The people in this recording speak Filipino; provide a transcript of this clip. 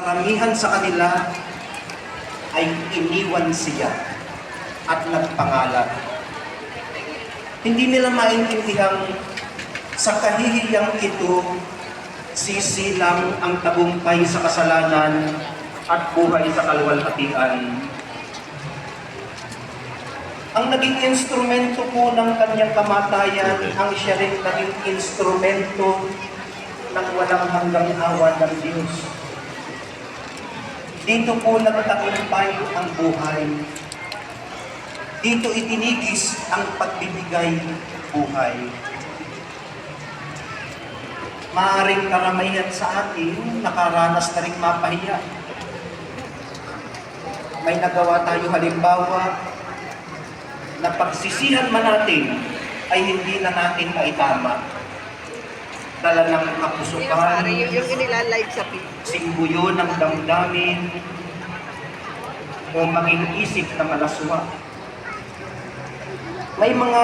Karamihan sa kanila ay iniwan siya at nagpangalan. Hindi nila maintindihan sa kahihiyang ito, sisilang ang tagumpay sa kasalanan at buhay sa kaluwalhatian. Ang naging instrumento po ng kanyang kamatayan, ang siya rin naging instrumento ng walang hanggang awa ng Diyos. Dito po nagtagumpay ang buhay. Dito itinigis ang pagbibigay buhay. Maaaring karamihan sa atin, nakaranas na rin mapahiya. May nagawa tayo halimbawa, na pagsisihan man natin ay hindi na natin maitama. Dala ng kapusukan, yung inilalive sa pin. simbuyo ng damdamin, o maging isip na malaswa. May mga